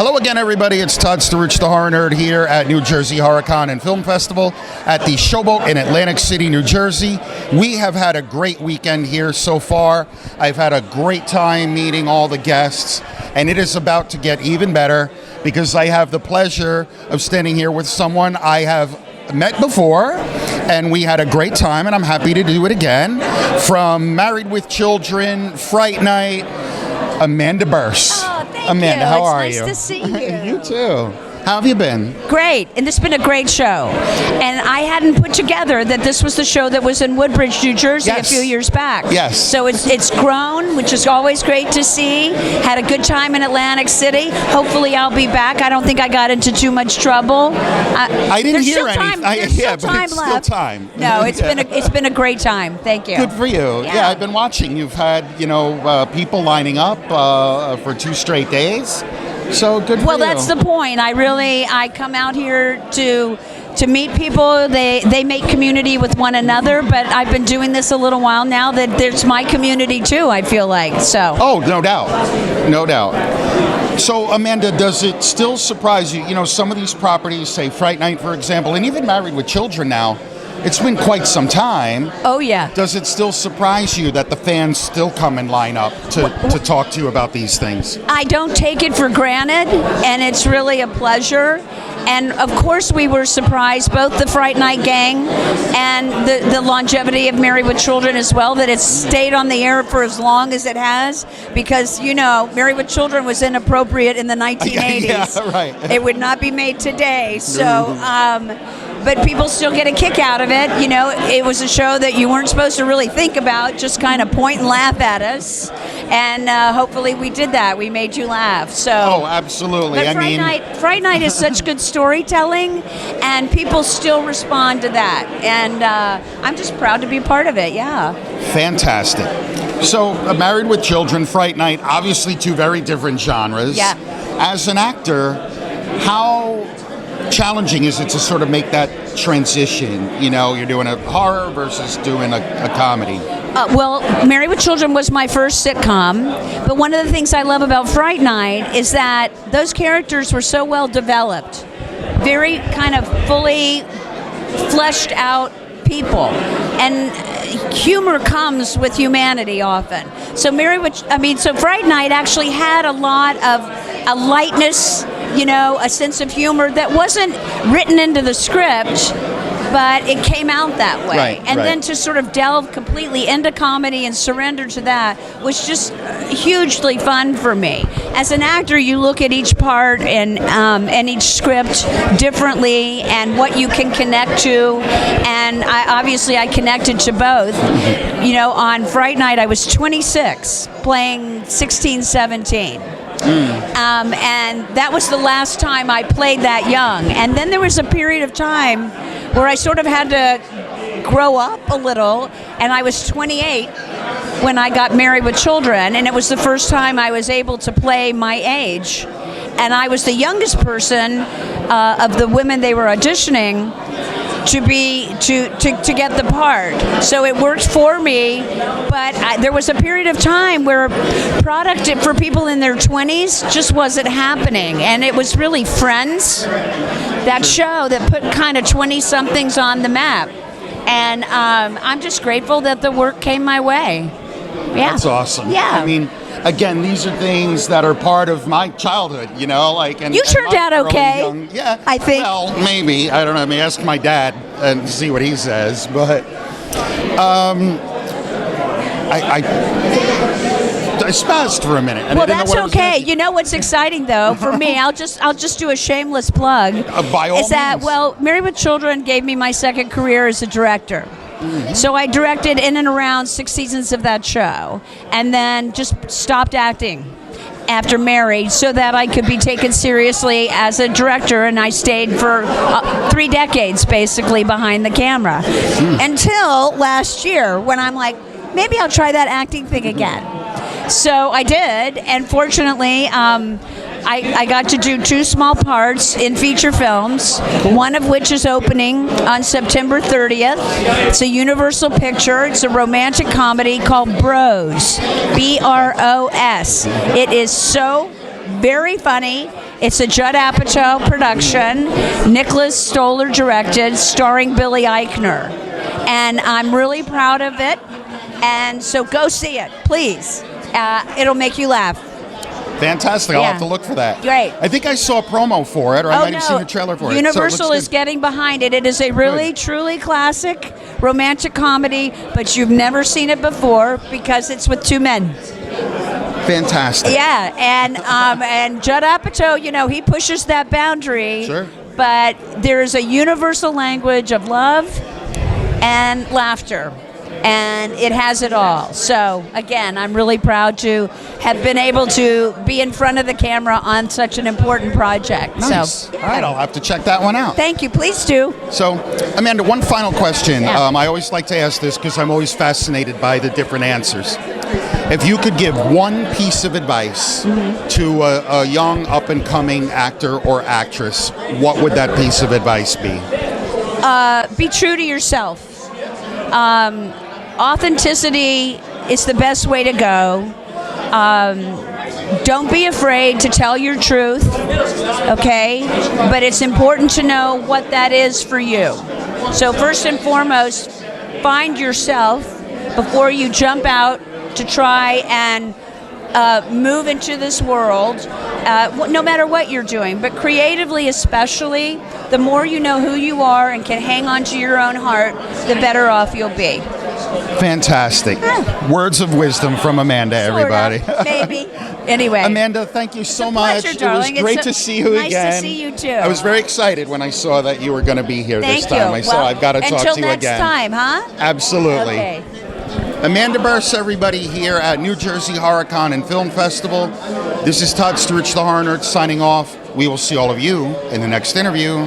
Hello again, everybody. It's Todd Sturridge, the Horror Nerd, here at New Jersey HorrorCon and Film Festival at the Showboat in Atlantic City, New Jersey. We have had a great weekend here so far. I've had a great time meeting all the guests, and it is about to get even better because I have the pleasure of standing here with someone I have met before, and we had a great time, and I'm happy to do it again. From Married with Children, Fright Night, Amanda Bearse. Oh, thank Amanda, you. how are you? It's nice to see you. You too. How have you been? Great, and this has been a great show. And I hadn't put together that this was the show that was in Woodbridge, New Jersey Yes. a few years back. Yes. So it's grown, which is always great to see. Had a good time in Atlantic City. Hopefully I'll be back. I don't think I got into too much trouble. I didn't hear anything. There's still But time it's left. still time. No, it's been a great time. Thank you. Good for you. Yeah. Yeah, I've been watching. You've had, people lining up for 2 straight days. So good for Well, you. that's the point. I come out here to meet people. They make community with one another, but I've been doing this a little while now that there's my community too, I feel like. So. Oh, no doubt. No doubt. So, Amanda, does it still surprise you? Some of these properties, say Fright Night, for example, and even Married with Children now, it's been quite some time. Oh, yeah. Does it still surprise you that the fans still come and line up to talk to you about these things? I don't take it for granted, and it's really a pleasure. And of course we were surprised, both the Fright Night gang and the longevity of Married with Children as well, that it's stayed on the air for as long as it has, because, Married with Children was inappropriate in the 1980s. Yeah, right. It would not be made today. So, but people still get a kick out of it. It was a show that you weren't supposed to really think about, just kind of point and laugh at us. And hopefully we did that. We made you laugh. So. Oh, absolutely. But Fright Night is such good storytelling, and people still respond to that. And I'm just proud to be part of it. Yeah. Fantastic. So, Married with Children, Fright Night, obviously 2 very different genres. Yeah. As an actor, how challenging is it to sort of make that transition? You're doing a horror versus doing a comedy. Well, Married with Children was my first sitcom, but one of the things I love about Fright Night is that those characters were so well developed, very kind of fully fleshed out people, and humor comes with humanity often. So Fright Night actually had a lot of a lightness, a sense of humor that wasn't written into the script, but it came out that way. Right, and then to sort of delve completely into comedy and surrender to that was just hugely fun for me. As an actor, you look at each part and each script differently, and what you can connect to. And I connected to both. On Fright Night, I was 26, playing 16, 17. And that was the last time I played that young. And then there was a period of time where I sort of had to grow up a little, and I was 28 when I got Married with Children, and it was the first time I was able to play my age. And I was the youngest person of the women they were auditioning to get the part. So it worked for me, but there was a period of time where product for people in their 20s just wasn't happening, and it was really Friends, that show that put kind of 20-somethings on the map. And I'm just grateful that the work came my way. Yeah. That's awesome. Yeah. Again, these are things that are part of my childhood, And you turned out okay. Yeah, I think. Well, maybe. I don't know. I mean, ask my dad and see what he says. But I spazzed for a minute. And well, that's okay. You know what's exciting though for me? I'll just do a shameless plug. By all is that means. Married with Children gave me my second career as a director. Mm-hmm. So I directed in and around 6 seasons of that show, and then just stopped acting after Married so that I could be taken seriously as a director, and I stayed for 3 decades basically behind the camera until last year when I'm like, maybe I'll try that acting thing again. So I did, and fortunately I got to do 2 small parts in feature films, one of which is opening on September 30th. It's a Universal picture. It's a romantic comedy called Bros, B-R-O-S. It is so very funny It's a Judd Apatow production. Nicholas Stoller directed, starring Billy Eichner. And I'm really proud of it. And so go see it, please. It'll make you laugh. Fantastic. I'll have to look for that. Great. I think I saw a promo for it, or I might have seen the trailer for it. Universal is getting behind it. It is a really, truly classic romantic comedy, but you've never seen it before because it's with two men. Fantastic. Yeah, and Judd Apatow, he pushes that boundary. Sure. But there is a universal language of love and laughter. And it has it all. So, again, I'm really proud to have been able to be in front of the camera on such an important project. Nice. So, all right, I'll have to check that one out. Thank you. Please do. So, Amanda, one final question. Yeah. I always like to ask this because I'm always fascinated by the different answers. If you could give one piece of advice to a young, up-and-coming actor or actress, what would that piece of advice be? Be true to yourself. Authenticity is the best way to go. Don't be afraid to tell your truth, okay? But it's important to know what that is for you. So first and foremost, find yourself before you jump out to try and move into this world, no matter what you're doing, but creatively especially, the more you know who you are and can hang on to your own heart, the better off you'll be. Fantastic. Words of wisdom from Amanda, everybody. Maybe. Anyway. Amanda, thank you so much. much. Darling. It was great to see you again. Nice to see you too. I was very excited when I saw that you were going to be here this time. I saw I've got to talk to you again. Until next time, huh? Absolutely. Okay. Amanda Bearse, everybody, here at New Jersey HorrorCon and Film Festival. This is Todd Sturridge, the Horror Nerd, signing off. We will see all of you in the next interview.